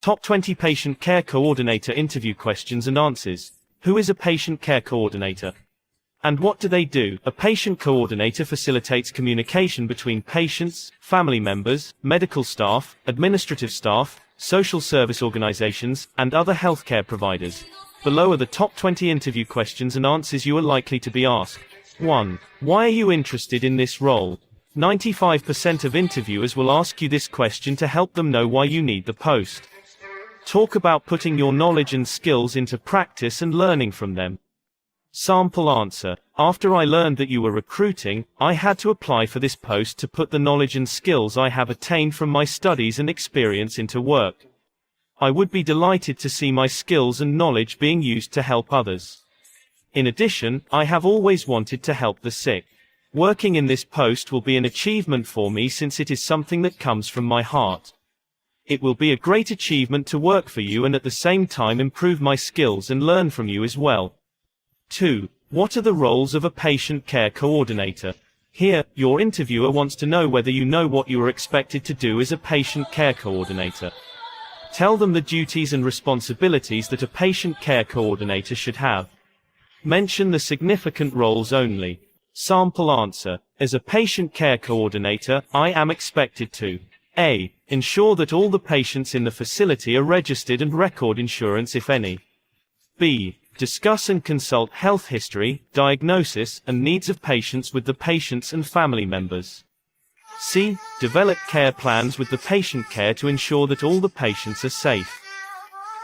Top 20 Patient Care Coordinator Interview Questions and Answers. Who is a patient care coordinator? And what do they do? A patient coordinator facilitates communication between patients, family members, medical staff, administrative staff, social service organizations, and other healthcare providers. Below are the top 20 interview questions and answers you are likely to be asked. 1. Why are you interested in this role? 95% of interviewers will ask you this question to help them know why you need the post. Talk about putting your knowledge and skills into practice and learning from them. Sample answer. After I learned that you were recruiting, I had to apply for this post to put the knowledge and skills I have attained from my studies and experience into work. I would be delighted to see my skills and knowledge being used to help others. In addition, I have always wanted to help the sick. Working in this post will be an achievement for me since it is something that comes from my heart. It will be a great achievement to work for you and at the same time improve my skills and learn from you as well. 2. What are the roles of a patient care coordinator? Here, your interviewer wants to know whether you know what you are expected to do as a patient care coordinator. Tell them the duties and responsibilities that a patient care coordinator should have. Mention the significant roles only. Sample answer. As a patient care coordinator, I am expected to A. Ensure that all the patients in the facility are registered and record insurance if any. B. Discuss and consult health history, diagnosis, and needs of patients with the patients and family members. C. Develop care plans with the patient care to ensure that all the patients are safe.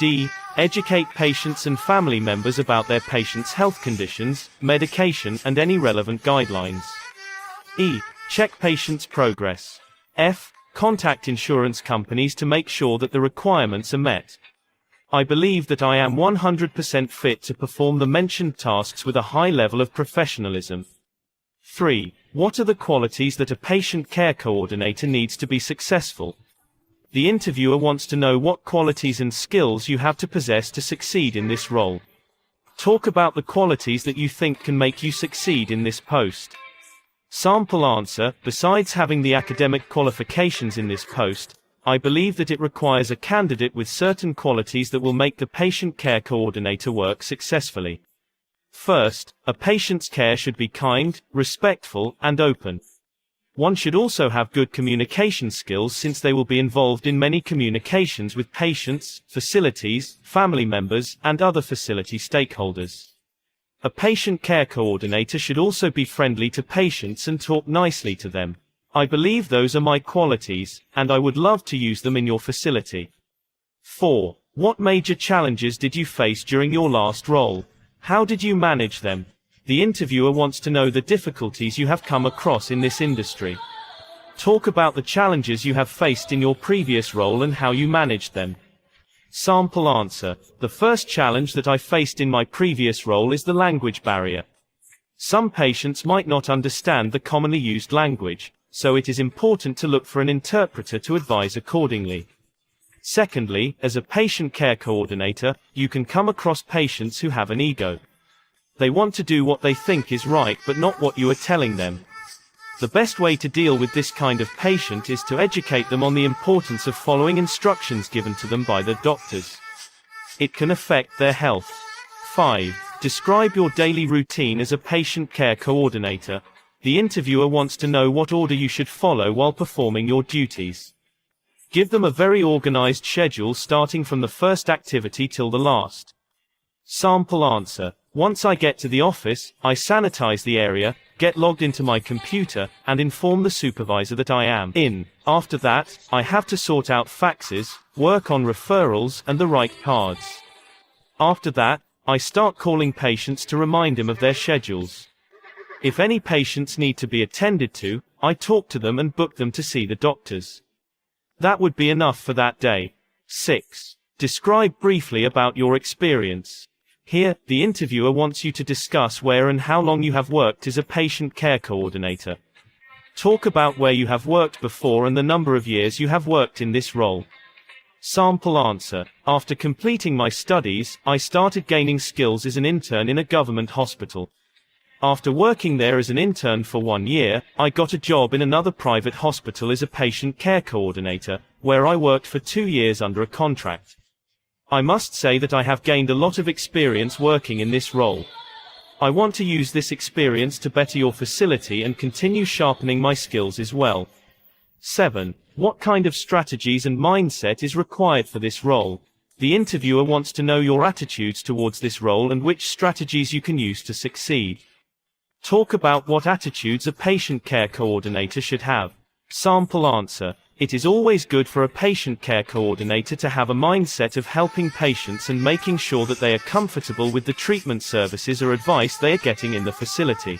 D. Educate patients and family members about their patients' health conditions, medication, and any relevant guidelines. E. Check patients' progress. F. Contact insurance companies to make sure that the requirements are met. I believe that I am 100% fit to perform the mentioned tasks with a high level of professionalism. 3. What are the qualities that a patient care coordinator needs to be successful? The interviewer wants to know what qualities and skills you have to possess to succeed in this role. Talk about the qualities that you think can make you succeed in this post. Sample answer. Besides having the academic qualifications in this post, I believe that it requires a candidate with certain qualities that will make the patient care coordinator work successfully. First, a patient's care should be kind, respectful, and open. One should also have good communication skills since they will be involved in many communications with patients, facilities, family members, and other facility stakeholders. A patient care coordinator should also be friendly to patients and talk nicely to them. I believe those are my qualities, and I would love to use them in your facility. 4. What major challenges did you face during your last role? How did you manage them? The interviewer wants to know the difficulties you have come across in this industry. Talk about the challenges you have faced in your previous role and how you managed them. Sample answer. The first challenge that I faced in my previous role is the language barrier. Some patients might not understand the commonly used language, so it is important to look for an interpreter to advise accordingly. Secondly, as a patient care coordinator, you can come across patients who have an ego. They want to do what they think is right but not what you are telling them. The best way to deal with this kind of patient is to educate them on the importance of following instructions given to them by their doctors. It can affect their health. 5. Describe your daily routine as a patient care coordinator. The interviewer wants to know what order you should follow while performing your duties. Give them a very organized schedule starting from the first activity till the last. Sample answer. Once I get to the office, I sanitize the area, get logged into my computer, and inform the supervisor that I am in. After that, I have to sort out faxes, work on referrals and the right cards. After that, I start calling patients to remind them of their schedules. If any patients need to be attended to, I talk to them and book them to see the doctors. That would be enough for that day. 6. Describe briefly about your experience. Here, the interviewer wants you to discuss where and how long you have worked as a patient care coordinator. Talk about where you have worked before and the number of years you have worked in this role. Sample answer. After completing my studies, I started gaining skills as an intern in a government hospital. After working there as an intern for 1 year, I got a job in another private hospital as a patient care coordinator, where I worked for 2 years under a contract. I must say that I have gained a lot of experience working in this role. I want to use this experience to better your facility and continue sharpening my skills as well. 7. What kind of strategies and mindset is required for this role? The interviewer wants to know your attitudes towards this role and which strategies you can use to succeed. Talk about what attitudes a patient care coordinator should have. Sample answer. It is always good for a patient care coordinator to have a mindset of helping patients and making sure that they are comfortable with the treatment services or advice they are getting in the facility.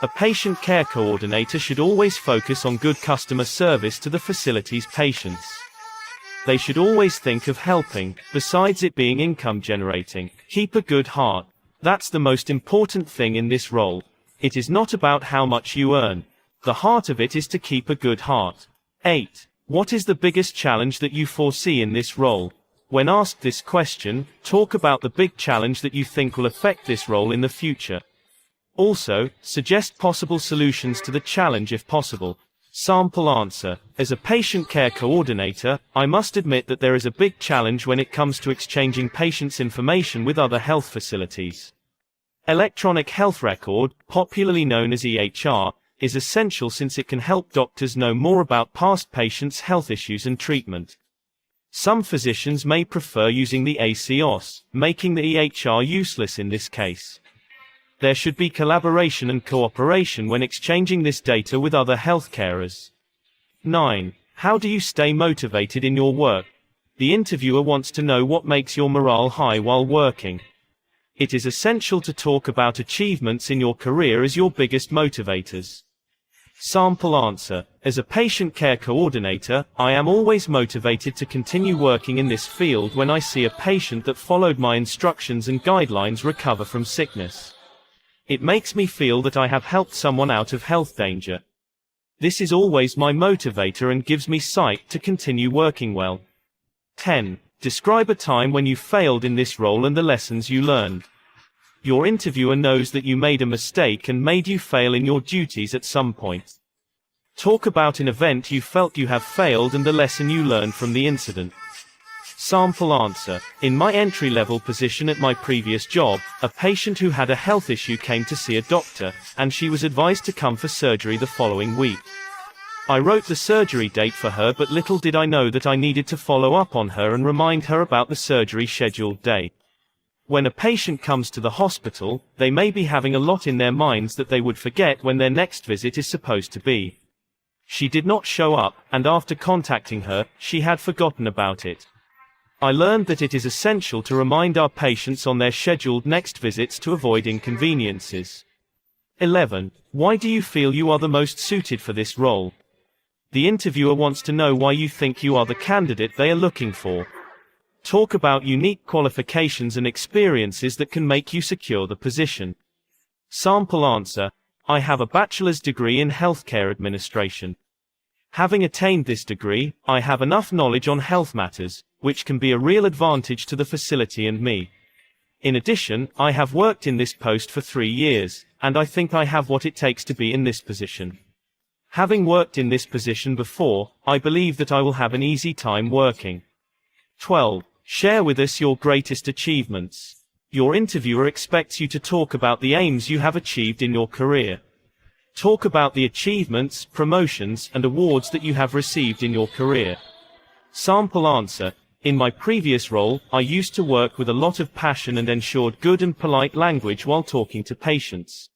A patient care coordinator should always focus on good customer service to the facility's patients. They should always think of helping, besides it being income generating. Keep a good heart. That's the most important thing in this role. It is not about how much you earn. The heart of it is to keep a good heart. 8. What is the biggest challenge that you foresee in this role? When asked this question, talk about the big challenge that you think will affect this role in the future. Also, suggest possible solutions to the challenge if possible. Sample answer. As a patient care coordinator, I must admit that there is a big challenge when it comes to exchanging patients' information with other health facilities. Electronic health record, popularly known as EHR, is essential since it can help doctors know more about past patients' health issues and treatment. Some physicians may prefer using the ACOS, making the EHR useless in this case. There should be collaboration and cooperation when exchanging this data with other healthcarers. 9. How do you stay motivated in your work? The interviewer wants to know what makes your morale high while working. It is essential to talk about achievements in your career as your biggest motivators. Sample answer. As a patient care coordinator, I am always motivated to continue working in this field when I see a patient that followed my instructions and guidelines recover from sickness. It makes me feel that I have helped someone out of health danger. This is always my motivator and gives me sight to continue working well. 10. Describe a time when you failed in this role and the lessons you learned. Your interviewer knows that you made a mistake and made you fail in your duties at some point. Talk about an event you felt you have failed and the lesson you learned from the incident. Sample answer. In my entry-level position at my previous job, a patient who had a health issue came to see a doctor, and she was advised to come for surgery the following week. I wrote the surgery date for her, but little did I know that I needed to follow up on her and remind her about the surgery scheduled day. When a patient comes to the hospital, they may be having a lot in their minds that they would forget when their next visit is supposed to be. She did not show up, and after contacting her, she had forgotten about it. I learned that it is essential to remind our patients on their scheduled next visits to avoid inconveniences. 11. Why do you feel you are the most suited for this role? The interviewer wants to know why you think you are the candidate they are looking for. Talk about unique qualifications and experiences that can make you secure the position. Sample answer. I have a bachelor's degree in healthcare administration. Having attained this degree, I have enough knowledge on health matters, which can be a real advantage to the facility and me. In addition, I have worked in this post for 3 years, and I think I have what it takes to be in this position. Having worked in this position before, I believe that I will have an easy time working. 12. Share with us your greatest achievements. Your interviewer expects you to talk about the aims you have achieved in your career. Talk about the achievements, promotions, and awards that you have received in your career. Sample answer. In my previous role, I used to work with a lot of passion and ensured good and polite language while talking to patients.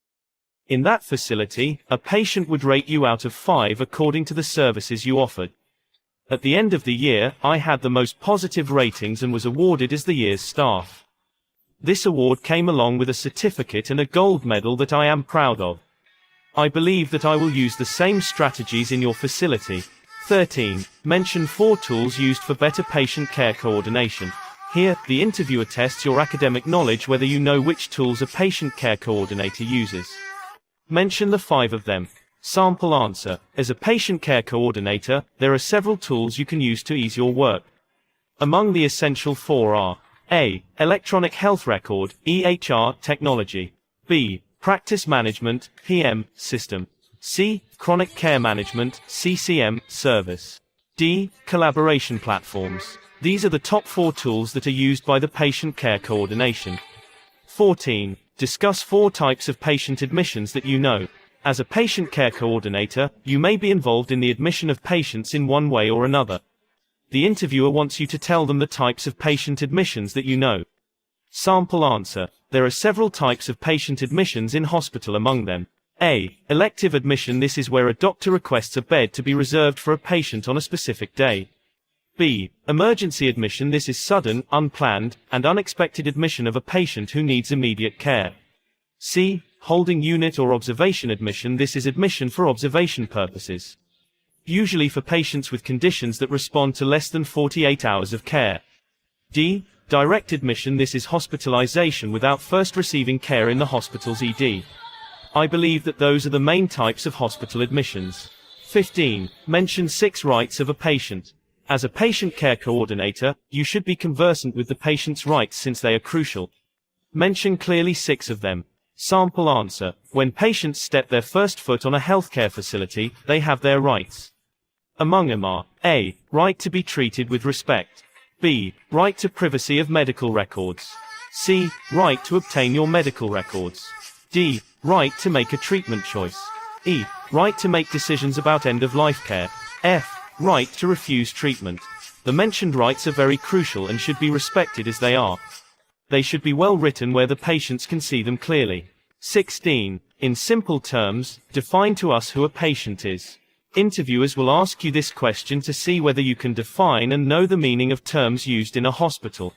In that facility, a patient would rate you out of 5 according to the services you offered. At the end of the year, I had the most positive ratings and was awarded as the year's staff. This award came along with a certificate and a gold medal that I am proud of. I believe that I will use the same strategies in your facility. 13. Mention 4 tools used for better patient care coordination. Here, the interviewer tests your academic knowledge whether you know which tools a patient care coordinator uses. Mention the 5 of them. Sample answer. As a patient care coordinator, there are several tools you can use to ease your work. Among the essential 4 are A. Electronic health record, EHR, technology. B. Practice management, PM, system. C. Chronic care management, CCM, service. D. Collaboration platforms. These are the top 4 tools that are used by the patient care coordination. 14. Discuss 4 types of patient admissions that you know. As a patient care coordinator, you may be involved in the admission of patients in one way or another. The interviewer wants you to tell them the types of patient admissions that you know. Sample answer. There are several types of patient admissions in hospital, among them. A. Elective admission. This is where a doctor requests a bed to be reserved for a patient on a specific day. B. Emergency admission. This is sudden, unplanned, and unexpected admission of a patient who needs immediate care. C. Holding unit or observation admission. This is admission for observation purposes, usually for patients with conditions that respond to less than 48 hours of care. D. Direct admission. This is hospitalization without first receiving care in the hospital's ED. I believe that those are the main types of hospital admissions. 15. Mention 6 rights of a patient. As a patient care coordinator, you should be conversant with the patient's rights since they are crucial. Mention clearly 6 of them. Sample answer. When patients step their first foot on a healthcare facility, they have their rights. Among them are: A. Right to be treated with respect. B. Right to privacy of medical records. C. Right to obtain your medical records. D. Right to make a treatment choice. E. Right to make decisions about end-of-life care. F. Right to refuse treatment. The mentioned rights are very crucial and should be respected as they are. They should be well written where the patients can see them clearly. 16. In simple terms, define to us who a patient is. Interviewers will ask you this question to see whether you can define and know the meaning of terms used in a hospital.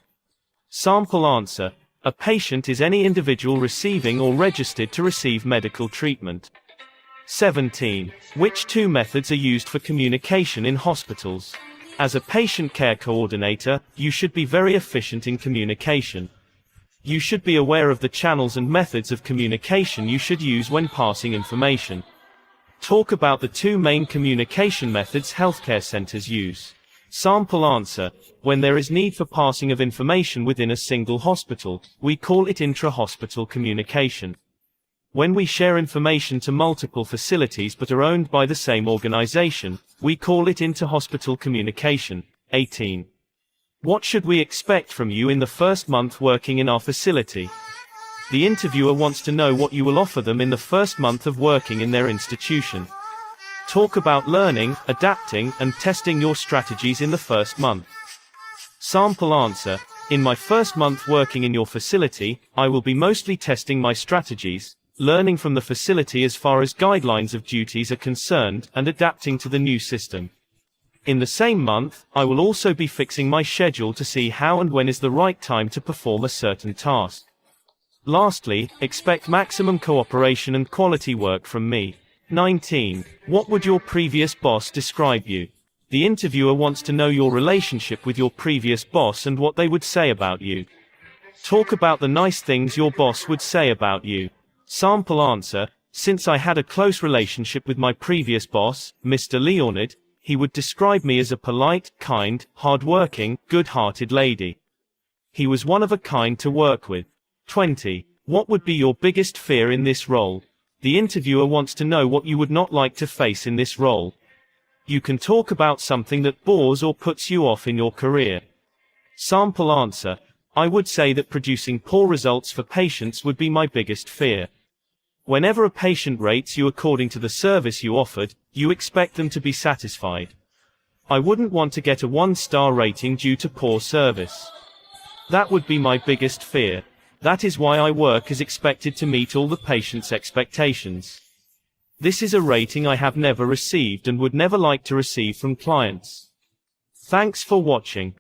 Sample answer. A patient is any individual receiving or registered to receive medical treatment. 17. Which 2 methods are used for communication in hospitals? As a patient care coordinator, you should be very efficient in communication. You should be aware of the channels and methods of communication you should use when passing information. Talk about the 2 main communication methods healthcare centers use. Sample answer. When there is need for passing of information within a single hospital, we call it intra-hospital communication. When we share information to multiple facilities but are owned by the same organization, we call it inter-hospital communication. 18. What should we expect from you in the first month working in our facility? The interviewer wants to know what you will offer them in the first month of working in their institution. Talk about learning, adapting, and testing your strategies in the first month. Sample answer. In my first month working in your facility, I will be mostly testing my strategies, learning from the facility as far as guidelines of duties are concerned, and adapting to the new system. In the same month, I will also be fixing my schedule to see how and when is the right time to perform a certain task. Lastly, expect maximum cooperation and quality work from me. 19. What would your previous boss describe you? The interviewer wants to know your relationship with your previous boss and what they would say about you. Talk about the nice things your boss would say about you. Sample answer. Since I had a close relationship with my previous boss, Mr. Leonid, he would describe me as a polite, kind, hard-working, good-hearted lady. He was one of a kind to work with. 20. What would be your biggest fear in this role? The interviewer wants to know what you would not like to face in this role. You can talk about something that bores or puts you off in your career. Sample answer. I would say that producing poor results for patients would be my biggest fear. Whenever a patient rates you according to the service you offered, you expect them to be satisfied. I wouldn't want to get a 1-star rating due to poor service. That would be my biggest fear. That is why I work as expected to meet all the patient's expectations. This is a rating I have never received and would never like to receive from clients. Thanks for watching.